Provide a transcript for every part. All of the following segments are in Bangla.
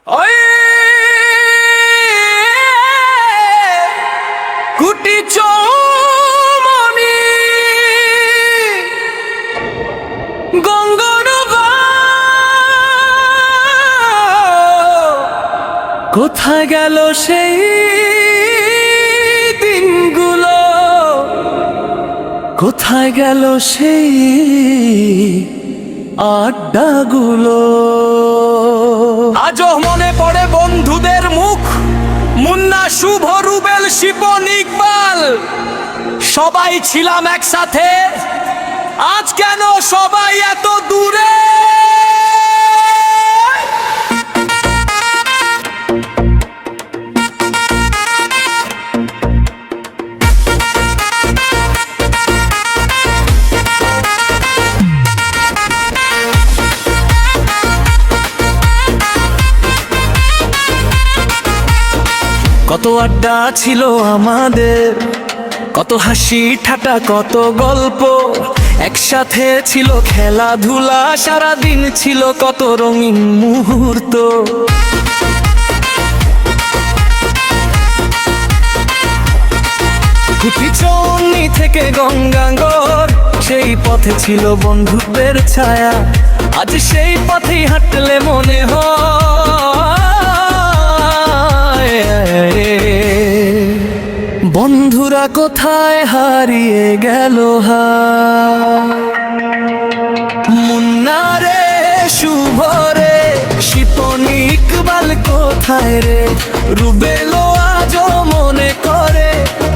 ওই কুটি চৌমনি গঙ্গনবা কোথায় গেল সেই দিনগুলো, কোথায় গেল সেই আড্ডাগুলো। আজও মনে পড়ে বন্ধুদের মুখ, মুন্না, শুভ, রুবেল, শিপন, ইকবাল। সবাই ছিলাম একসাথে, আজ কেন সবাই এত দূরে? কত আড্ডা ছিল আমাদের, কত হাসি ঠাট্টা, কত গল্প একসাথে ছিল, খেলাধুলা সারাদিন ছিল, কত রঙিন মুহূর্ত। কুটিচৌনি থেকে গঙ্গাগর, সেই পথে ছিল বন্ধুত্বের ছায়া। আজ সেই পথেই হাঁটলে মনে হয় বন্ধুরা কোথায় হারিয়ে গেল। মুন্না রে, শুভ রে, শিপন, ইকবাল কোথায় রে? রুবেলও আজও মনে করে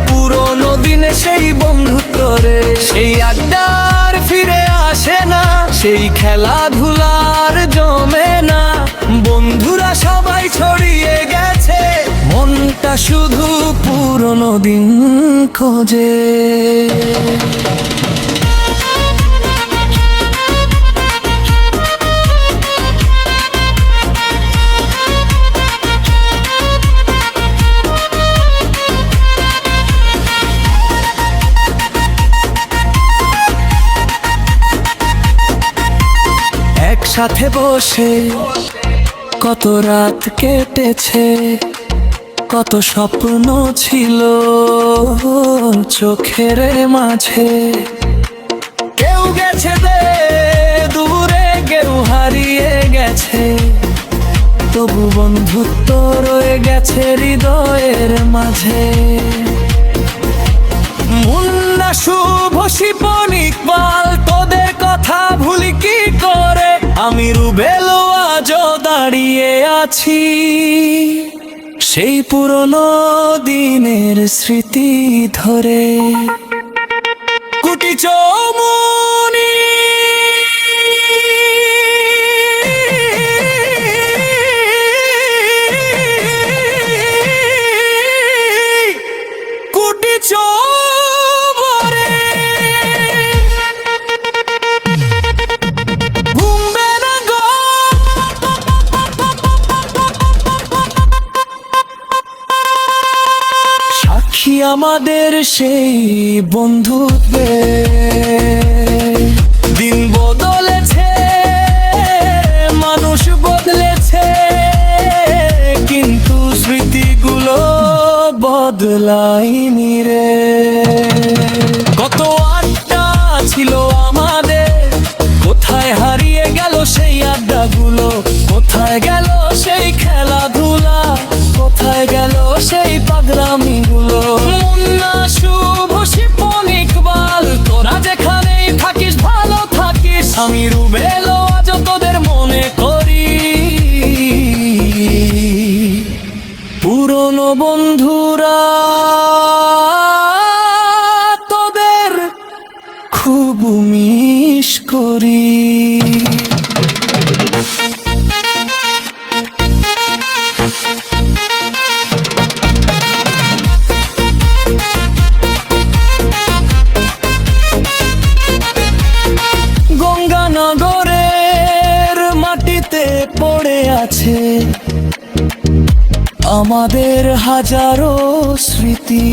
পুরনো দিনে সেই বন্ধুত্ব রে। সেই আড্ডার ফিরে আসে না, সেই খেলাধুলার জমে না। বন্ধুরা সবাই ছড়িয়ে গেছে, মনটা শুধু পুরনো দিন খোঁজে। একসাথে বসে কত রাত কেটেছে, কত স্বপ্ন ছিল চোখের মাঝে। কেউ গেছে দূরে, কেউ হারিয়ে গেছে, তবু বন্ধুত্ব রয়ে গেছে হৃদয়ের মাঝে। মুন্না, শুভ, শিপন, ইকবাল, তোদের কথা ভুলি কি করে? আমি রুবেলও আজও দাঁড়িয়ে আছি সেই পুরনো দিনের স্মৃতি ধরে। কুটি চৌমনি কুটি চৌবরে ঘুমবে না গো। সাক্ষী আমাদের সেই বন্ধুত্বের। দিন বদলেছে, মানুষ বদলেছে, কিন্তু স্মৃতিগুলো বদলায়নি রে। কত আড্ডা ছিল আমাদের, কোথায় হারিয়ে গেল সেই আড্ডাগুলো? কোথায় গেল সেই খেলাধুলা? কোথায় গেল সেই পাগলামিগুলো? মুন্না, শুভ, শিপন, ইকবাল, তোরা যেখানেই থাকিস ভালো থাকিস। আমি রুবেলও আজ তোদের মনে করি, পুরনো বন্ধুরা তোদের খুব মিস করি। গঙ্গানগরের মাটিতে পড়ে আছে আমাদের হাজারো স্মৃতি।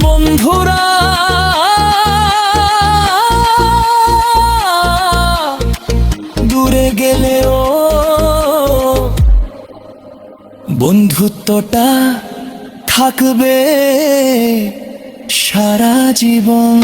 বন্ধুরা দূরে গেলেও বন্ধুত্বটা থাকবে সারা জীবন।